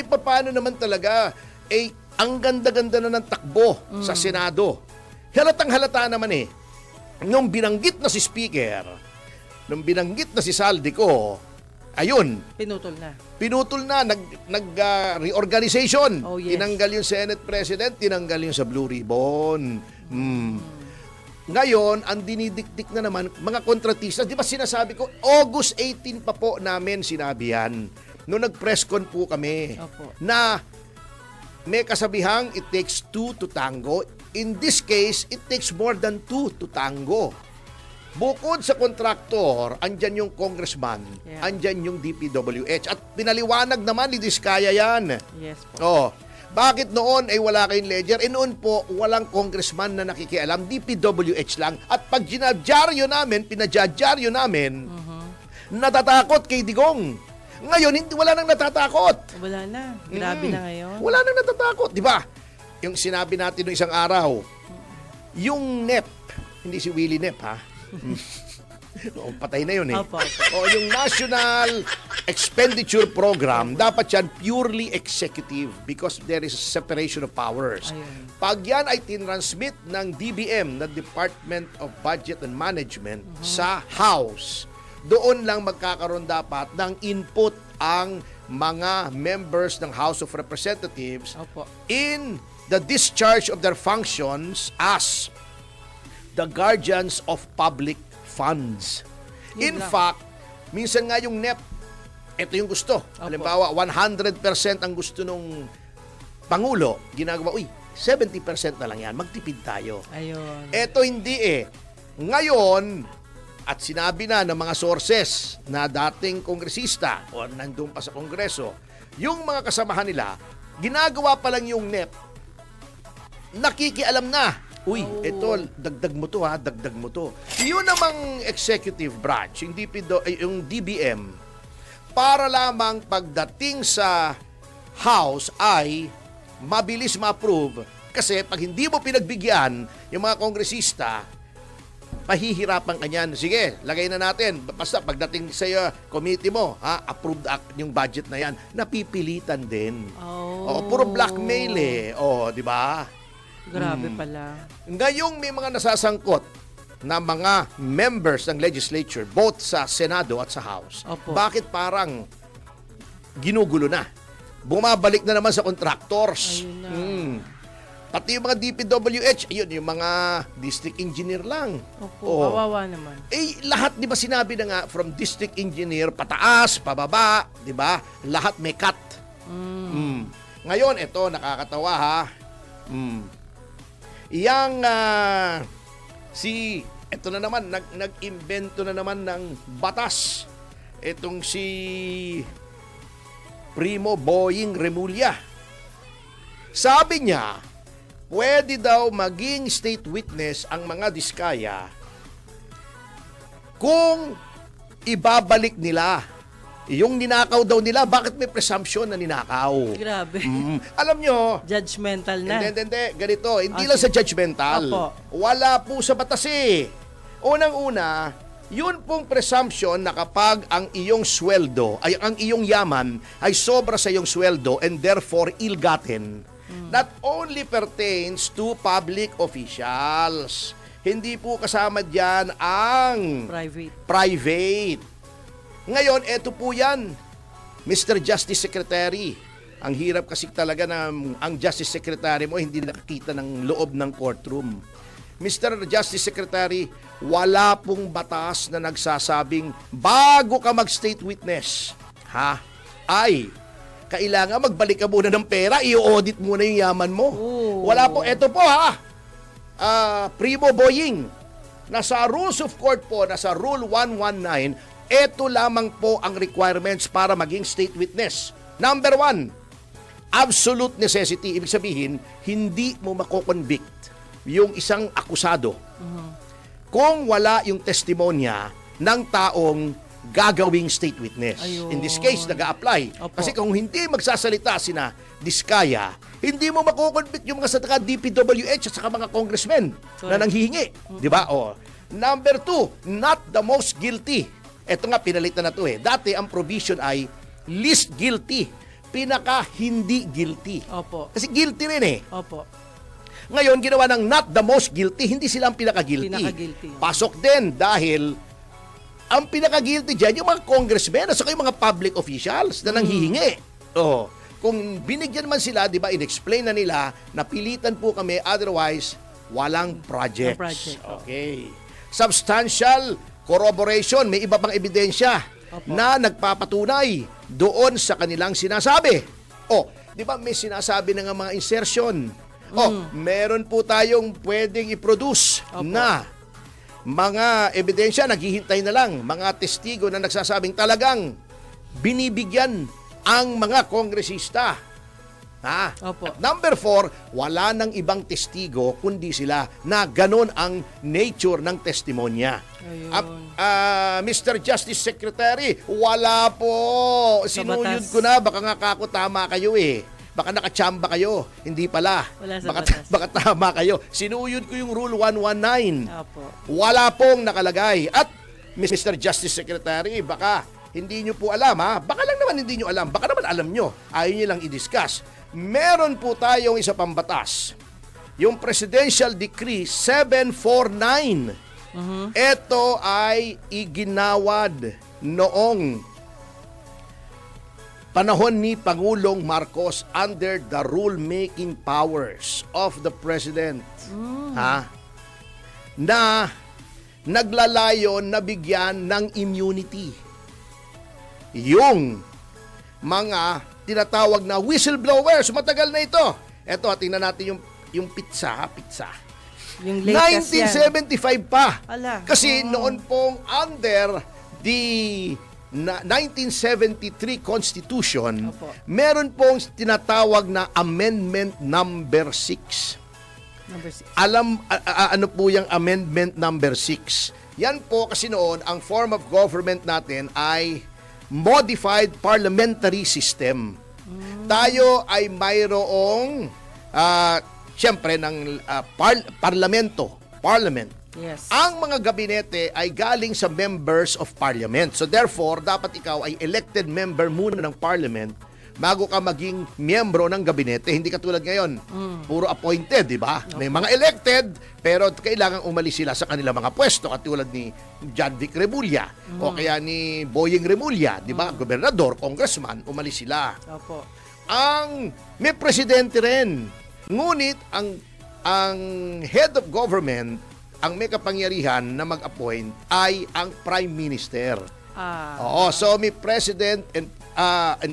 paano naman talaga? Ang ganda-ganda na ng takbo sa Senado. Halatang-halata naman nung binanggit na si Speaker, nung binanggit na si Saldico, ayun. Pinutol na. Reorganization. Oh, yes. Tinanggal yung Senate President, tinanggal yung sa Blue Ribbon. Ngayon, ang dinidikdik na naman, mga kontratista, di ba sinasabi ko, August 18 pa po namin sinabi yan. Noong nag-press con po kami, na may kasabihang it takes two to tango. In this case, it takes more than two to tango. Bukod sa kontraktor, andyan yung congressman, andyan yung DPWH. At pinaliwanag naman ni Diskaya yan. Yes po. Bakit noon ay wala kayong ledger? Noon po, walang congressman na nakikialam. DPWH lang. At pag pinadyaryo namin, natatakot kay Digong. Ngayon, wala nang natatakot. Wala na. Grabe na ngayon. Wala nang natatakot. Di ba? Yung sinabi natin noong isang araw, yung NEP, hindi si Willie NEP, ha? Patay na yun yung National Expenditure Program, dapat yan purely executive because there is a separation of powers. Ayun. Pag yan ay tinransmit ng DBM, na Department of Budget and Management, sa House, doon lang magkakaroon dapat ng input ang mga members ng House of Representatives in the discharge of their functions as the guardians of public funds. In fact, minsan nga yung NEP, ito yung gusto. Halimbawa, 100% ang gusto nung Pangulo, ginagawa, 70% na lang yan, magtipid tayo. Ayun. Ito hindi Ngayon, at sinabi na ng mga sources na dating kongresista o nandun pa sa kongreso, yung mga kasamahan nila, ginagawa pa lang yung NEP, nakikialam na. Ito, dagdag mo to dagdag mo to. Yun namang executive branch, yung DBM, para lamang pagdating sa House ay mabilis ma-approve kasi pag hindi mo pinagbigyan yung mga kongresista, pahihirapan ka niyan. Sige, lagay na natin. Basta pagdating sa committee mo, approved yung budget na yan, napipilitan din. Puro blackmail di ba? Grabe pala. Ngayong may mga nasasangkot na mga members ng legislature, both sa Senado at sa House, bakit parang ginugulo na? Bumabalik na naman sa contractors. Pati yung mga DPWH, yung mga district engineer lang. Kawawa naman. Lahat, di ba sinabi na nga, from district engineer, pataas, pababa, di ba? Lahat may cut. Ngayon, ito, nakakatawa ito na naman, nag-invento na naman ng batas. Itong si Primo Boying Remulla. Sabi niya, pwede daw maging state witness ang mga Diskaya kung ibabalik nila yung ninakaw daw nila. Bakit may presumption na ninakaw? Grabe. Alam nyo, judgmental na. Hindi. Ganito, hindi lang sa judgmental. Wala po sa batas Unang-una, yun pong presumption na kapag ang iyong sweldo, ay ang iyong yaman ay sobra sa iyong sweldo and therefore ill-gotten, that only pertains to public officials. Hindi po kasama diyan ang private. Ngayon, eto po yan, Mr. Justice Secretary. Ang hirap kasi talaga na ang Justice Secretary mo hindi nakakita ng loob ng courtroom. Mr. Justice Secretary, wala pong batas na nagsasabing bago ka mag-state witness, ay kailangan magbalik ka muna ng pera, i-audit muna yung yaman mo. Wala po. Ito po Primo Boying, nasa Rules of Court po, nasa Rule 119, ito lamang po ang requirements para maging state witness. Number 1, absolute necessity. Ibig sabihin, hindi mo mako-convict yung isang akusado kung wala yung testimonya ng taong gagawing state witness. Ayun. In this case, nag-a-apply. Kasi kung hindi magsasalita sina Diskaya, hindi mo mako-convict yung mga sa DPWH at saka mga congressmen na nanghihingi. Di ba? Number 2, not the most guilty. Ito nga, pinalitan na to Dati, ang provision ay least guilty. pinaka hindi guilty. Opo. Kasi guilty rin eh. Opo. Ngayon, ginawa ng not the most guilty, hindi sila ang pinaka-guilty. Pinaka-guilty. Pasok din dahil ang pinaka-guilty dyan, yung mga congressmen at saka yung mga public officials na nanghihingi. Oh, kung binigyan man sila, di ba, in-explain na nila, napilitan po kami, otherwise, walang projects. No project, Okay. Substantial corroboration, may iba pang ebidensya na nagpapatunay doon sa kanilang sinasabi. Oh, di ba may sinasabi na nga mga insertion. Oh, meron po tayong pwedeng i-produce na mga ebidensya, naghihintay na lang, mga testigo na nagsasabing talagang binibigyan ang mga kongresista. Ha? Opo. At number 4, wala nang ibang testigo kundi sila na ganon ang nature ng testimonya. Ayun. Mr. Justice Secretary, wala po. Sinuyod ko na, baka nga kako tama kayo eh. Baka nakachamba kayo. Hindi pala. Wala sa baka, batas. baka tama kayo. Sinuyod ko yung Rule 119. Opo. Wala pong nakalagay. At Mr. Justice Secretary, baka hindi nyo po alam ha. Baka lang naman hindi nyo alam. Baka naman alam nyo. Ayaw nyo lang i-discuss. Meron po tayong isa pang batas. Yung Presidential Decree 749. Ito ay iginawad noong panahon ni Pangulong Marcos under the rule-making powers of the President. Ha? Na naglalayon na bigyan ng immunity yung mga tinatawag na whistleblowers. Matagal na ito. Ito, tingnan natin yung pizza. Yung latest 1975 pa. Ala. Kasi noon pong under the 1973 Constitution, Opo. meron pong tinatawag na Amendment Number 6. Number 6. Ano po yung Amendment Number 6? Yan po kasi noon, ang form of government natin ay modified parliamentary system. Tayo ay mayroong siyempre ng parliament. Yes. Ang mga gabinete ay galing sa members of parliament. So therefore, dapat ikaw ay elected member muna ng parliament bago ka maging miyembro ng gabinete. Hindi katulad ngayon, puro appointed, di ba? May mga elected, pero kailangan umalis sila sa kanilang mga pwesto, katulad ni John Vic Remulla o kaya ni Boying Remulla, di ba? Gobernador, congressman, umalis sila. Opo. May presidente rin. Ngunit ang head of government, ang may kapangyarihan na mag-appoint ay ang prime minister. Oo, so may president and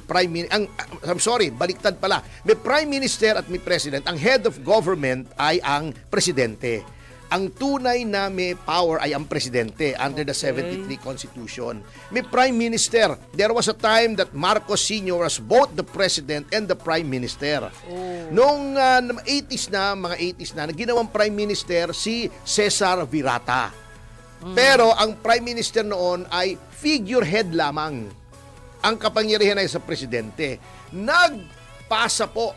prime minister. Baliktad pala. May prime minister at may president. Ang head of government ay ang presidente. Ang tunay na may power ay ang presidente under the 73 Constitution. May prime minister. There was a time that Marcos Sr. was both the president and the prime minister. Noong 80s na, ginawang prime minister si Cesar Virata. Pero ang prime minister noon ay figurehead lamang. Ang kapangyarihan ay sa presidente. Nagpasa po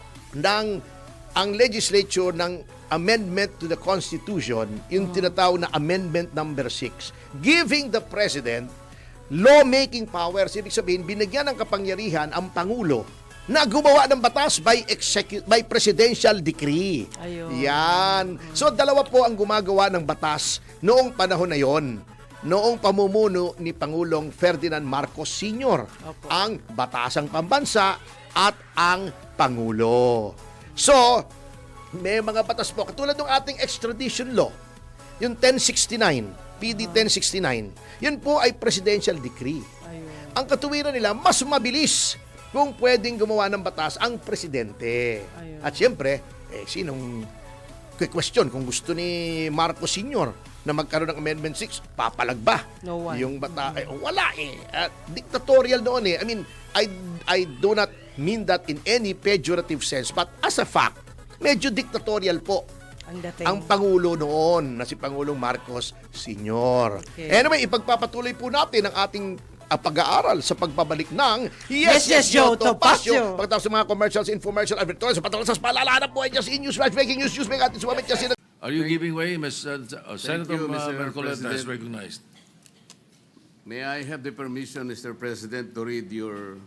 ang legislature ng amendment to the Constitution, yung tinatawag na Amendment Number 6, giving the President law-making powers. Ibig sabihin, binigyan ng kapangyarihan ang Pangulo na gumawa ng batas by presidential decree. Ayun. Yan. So, dalawa po ang gumagawa ng batas noong panahon na yon. Noong pamumuno ni Pangulong Ferdinand Marcos Sr. Opo. Ang Batasang Pambansa at ang Pangulo. So, may mga batas po. Katulad ng ating extradition law, yung 1069, PD 1069, yun po ay presidential decree. Ayun. Ang katuwiran nila, mas mabilis kung pwedeng gumawa ng batas ang presidente. Ayun. At siyempre, sinong question kung gusto ni Marcos Sr. na magkaroon ng Amendment 6, papalag ba? No one. Yung bata, wala eh. Dictatorial noon eh. I mean, I do not mean that in any pejorative sense, but as a fact, medyo dictatorial po Ang dating. ang Pangulo noon na si Pangulong Marcos Sr. Okay. Anyway, ipagpapatuloy po natin ang ating pag-aaral sa pagbabalik ng Yes, Joe Topacio. Pagkatapos sa mga commercials, infomercial, advertorials, sa patulang sa paalala po ay just in news, flash breaking news, may ating sumamit kasi na... Are you giving way, Senator you, Mr. Mercoleta is President. recognized. May I have the permission, Mr. President, to read your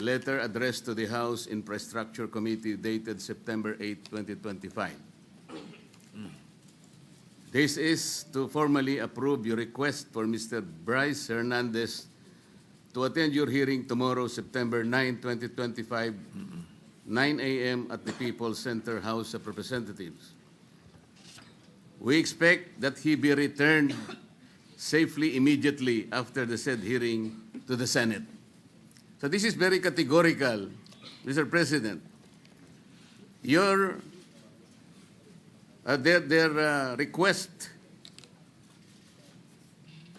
letter addressed to the House Infrastructure Committee dated September 8, 2025. This is to formally approve your request for Mr. Bryce Hernandez to attend your hearing tomorrow, September 9, 2025, 9 a.m. at the People's Center House of Representatives. We expect that he be returned safely immediately after the said hearing to the Senate. So this is very categorical, Mr. President. Their request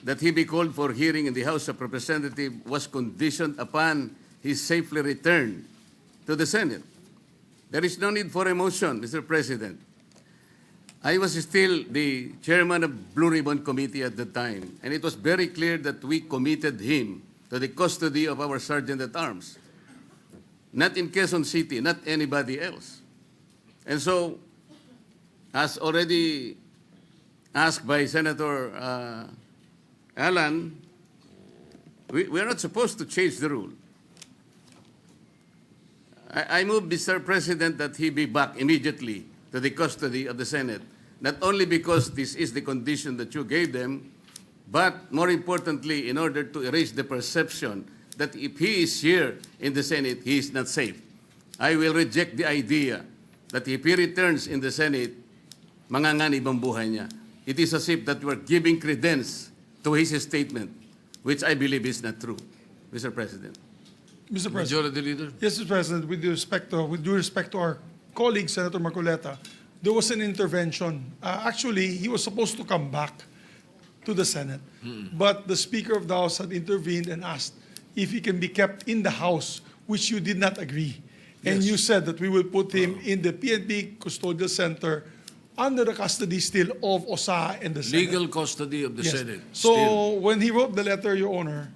that he be called for hearing in the House of Representatives was conditioned upon his safely return to the Senate. There is no need for a motion, Mr. President. I was still the chairman of Blue Ribbon Committee at the time, and it was very clear that we committed him to the custody of our Sergeant-at-Arms. Not in Quezon City, not anybody else. And so, as already asked by Senator Alan, we are not supposed to change the rule. I move, Mr. President, that he be back immediately to the custody of the Senate, not only because this is the condition that you gave them, but more importantly, in order to erase the perception that if he is here in the Senate, he is not safe. I will reject the idea that if he returns in the Senate, manganganib ang buhay niya. It is as if that we are giving credence to his statement, which I believe is not true, Mr. President. Mr. President. Majority Leader. Yes, Mr. President, with due respect to our colleague, Senator Marcoleta, there was an intervention. Actually, he was supposed to come back to the Senate, but the Speaker of the House had intervened and asked if he can be kept in the House, which you did not agree. And Yes. you said that we will put him in the PNP Custodial Center under the custody still of OSA and the Senate. Legal custody of the Yes. Senate. So Still. when he wrote the letter, Your Honor,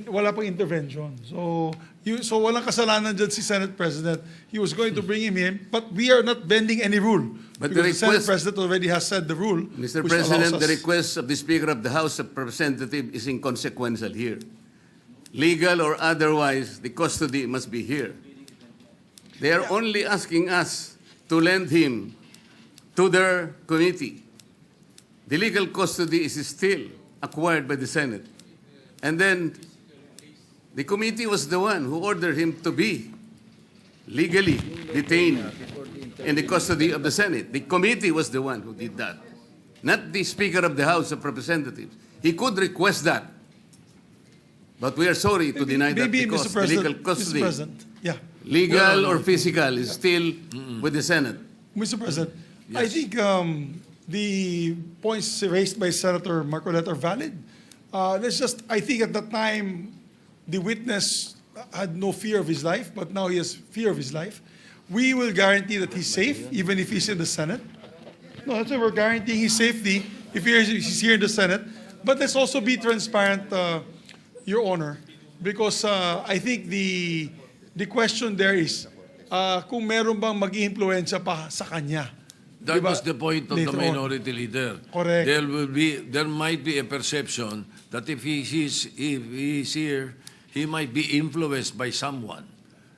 wala pang intervention. So walang kasalanan dyan si Senate President. He was going to bring him in, but we are not bending any rule. But the because the Senate request- President already has said the rule. Mr. which President, allows the us- request of the Speaker of the House of Representatives is inconsequential here. Legal or otherwise, the custody must be here. They are only asking us to lend him to their committee. The legal custody is still acquired by the Senate. And then the committee was the one who ordered him to be legally detained in the custody of the Senate. The committee was the one who did that, not the Speaker of the House of Representatives. He could request that, but we are sorry to deny that Maybe, because Mr. the legal President, custody, Mr. President, yeah. legal or physical, is still with the Senate. Mr. President, I think the points raised by Senator Marcoleta are valid. I think at that time, the witness had no fear of his life, but now he has fear of his life. We will guarantee that he's safe, even if he's in the Senate. No, that's why we're guaranteeing his safety if he's here in the Senate. But let's also be transparent, Your Honor, because I think the question there is kung meron bang mag-iimpluwensya pa sa kanya. That Diba? was the point of the Later on. minority leader. Correct. There might be a perception that if he's here, he might be influenced by someone.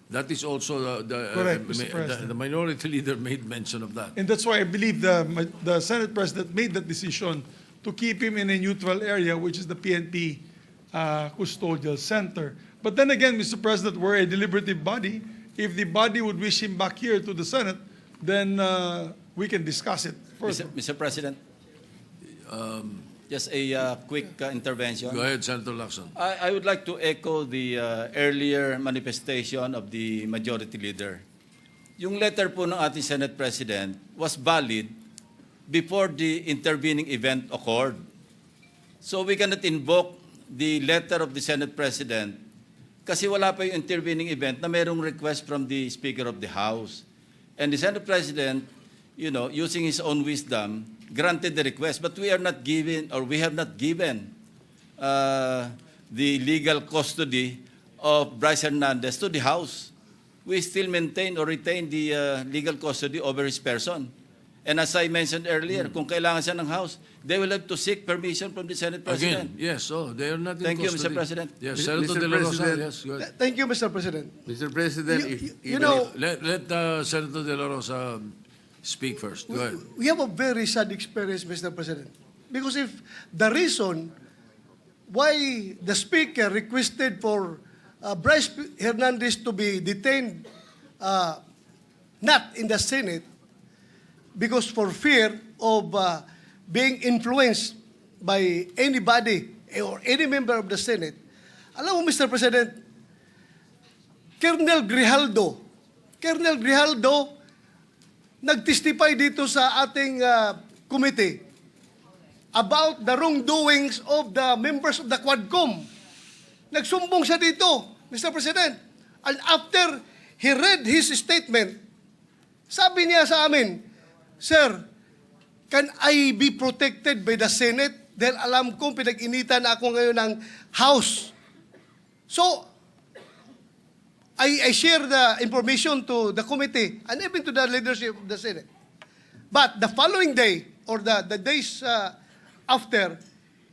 That is also Correct, Mr. President. the minority leader made mention of that. And that's why I believe the Senate President made that decision to keep him in a neutral area, which is the PNP Custodial Center. But then again, Mr. President, we're a deliberative body. If the body would wish him back here to the Senate, then we can discuss it further. Mr. President, just a quick intervention. Go ahead, Senator Lacson. I would like to echo the earlier manifestation of the Majority Leader. Yung letter po ng ating Senate President was valid before the intervening event occurred. So we cannot invoke the letter of the Senate President kasi wala pa yung intervening event na mayroong request from the Speaker of the House. And the Senate President, using his own wisdom, granted the request, but we have not given the legal custody of Bryce Hernandez to the House. We still maintain or retain the legal custody over his person. And as I mentioned earlier, kung kailangan siya ng House, they will have to seek permission from the Senate President. Again, yes, they are not in Thank you, custody. Mr. President. Yes, Mr. Senator De La Rosa, President. yes, go ahead. Thank you, Mr. President. Mr. President, You know, Let Senator De La Rosa speak first. Go ahead. we have a very sad experience, Mr. President. Because if the reason why the Speaker requested for Bryce Hernandez to be detained not in the Senate, because for fear of being influenced by anybody or any member of the Senate, alam mo, Mr. President, Colonel Grijaldo, nag-testify dito sa ating committee about the wrongdoings of the members of the Quadcom. Nagsumbong siya dito, Mr. President. And after he read his statement, sabi niya sa amin, Sir, can I be protected by the Senate? Dahil alam kong pinag-initan ako ngayon ng House. So, I share the information to the committee and even to the leadership of the Senate. But the following day, or the days after,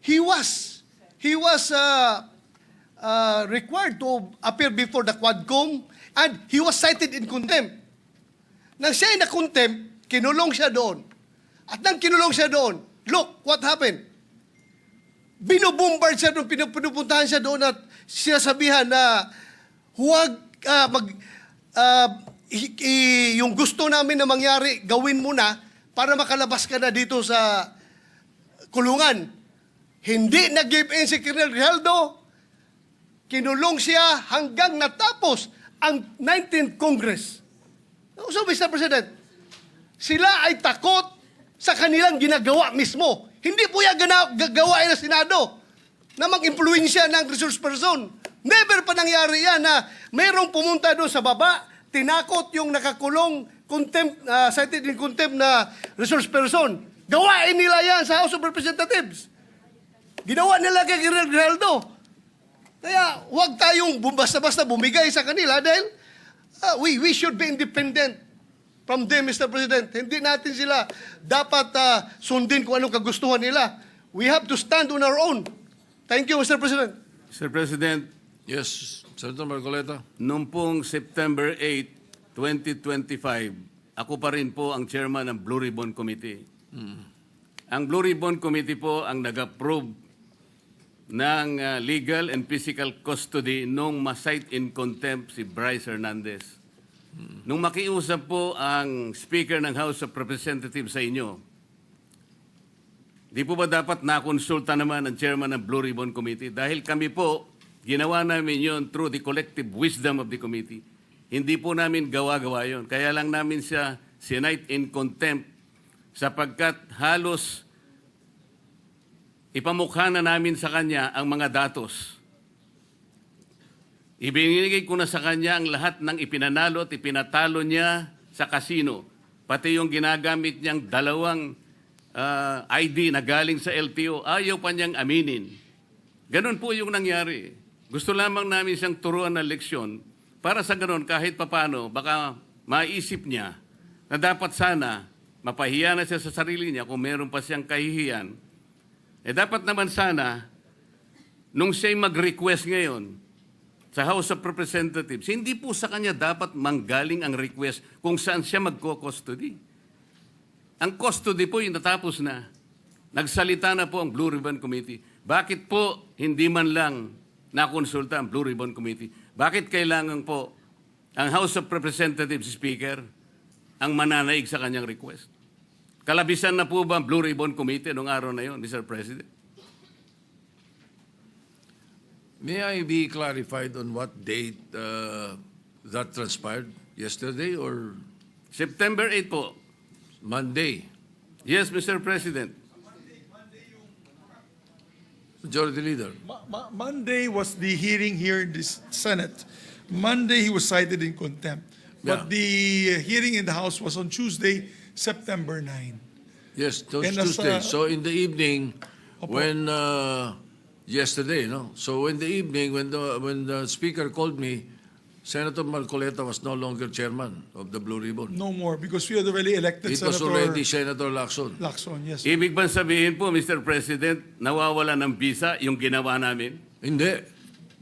he was required to appear before the Quadcom and he was cited in contempt. Nang siya ay na-contempt, kinulong siya doon. At nang kinulong siya doon, look, what happened? Binubombard siya doon, pinupuntahan siya doon at sinasabihan na huwag yung gusto namin na mangyari, gawin mo na para makalabas ka na dito sa kulungan. Hindi nag-give in si Colonel Grijaldo. Kinulong siya hanggang natapos ang 19th Congress. So, Mr. President, sila ay takot sa kanilang ginagawa mismo. Hindi po yan gagawain ng Senado na mag-impluensya ng resource person. Never pa nangyari yan na mayroong pumunta doon sa baba, tinakot yung nakakulong cited in contempt na resource person. Gawain nila yan sa House of Representatives. Ginawa nila kay Grijaldo. Kaya huwag tayong basta-basta bumigay sa kanila dahil we should be independent from them, Mr. President. Hindi natin sila dapat sundin kung anong kagustuhan nila. We have to stand on our own. Thank you, Mr. President. Mr. President, Yes, Senator Marcoleta. noong pong September 8, 2025, ako pa rin po ang chairman ng Blue Ribbon Committee. Ang Blue Ribbon Committee po ang nag-approve ng legal and physical custody nung ma-cite in contempt si Bryce Hernandez. Nung makiusap po ang Speaker ng House of Representatives sa inyo, di po ba dapat nakonsulta naman ang chairman ng Blue Ribbon Committee? Dahil kami po, ginawa namin yon through the collective wisdom of the committee. Hindi po namin gawa-gawa yon. Kaya lang namin siya sinite in contempt sapagkat halos ipamukha na namin sa kanya ang mga datos. Ibinigay ko na sa kanya ang lahat ng ipinanalo at ipinatalo niya sa kasino. Pati yung ginagamit niyang dalawang ID na galing sa LTO, ayaw pa niyang aminin. Ganun po yung nangyari. Gusto lamang namin siyang turuan ng leksyon para sa ganun kahit papano baka maisip niya na dapat sana mapahiya na siya sa sarili niya kung meron pa siyang kahihiyan. Dapat naman sana nung siya'y mag-request ngayon sa House of Representatives, hindi po sa kanya dapat manggaling ang request kung saan siya magko-custody. Ang custody po yung natapos na. Nagsalita na po ang Blue Ribbon Committee. Bakit po hindi man lang nakonsulta ang Blue Ribbon Committee? Bakit kailangan po ang House of Representatives Speaker ang mananaig sa kanyang request? Kalabisan na po ba ang Blue Ribbon Committee noong araw na yon, Mr. President? May I be clarified on what date that transpired? Yesterday or September 8 po. Monday? Yes, Mr. President. Majority Leader. Monday was the hearing here in the Senate. Monday he was cited in contempt. But Yeah. the hearing in the House was on Tuesday, September 9. Yes, And Tuesday. as, So in the evening, Opo. when yesterday, no. So in the evening, when the speaker called me, Senator Marcoleta was no longer chairman of the Blue Ribbon. No more, because we had already elected It was Senator already Senator Lacson. Lacson, yes. Ibig bang sabihin po, Mr. President, nawawala ng visa yung ginawa namin? Hindi.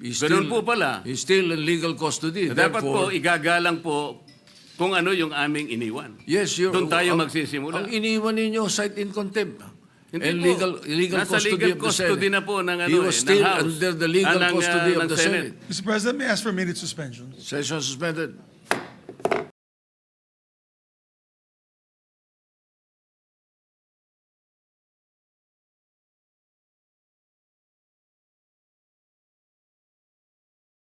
He's Ganun po pala. He's still in legal custody. Dapat po, Therefore, igagalang po kung ano yung aming iniwan. yes, you're, Doon tayo ang- magsisimula. Ang iniwan ninyo, cite in contempt. Hindi And po. legal Nasa custody legal of the custody Senate. na po ng, He was still ng House. under the legal ng, custody of ng the Senate. Mr. President, may I ask for a minute suspension? Session suspended.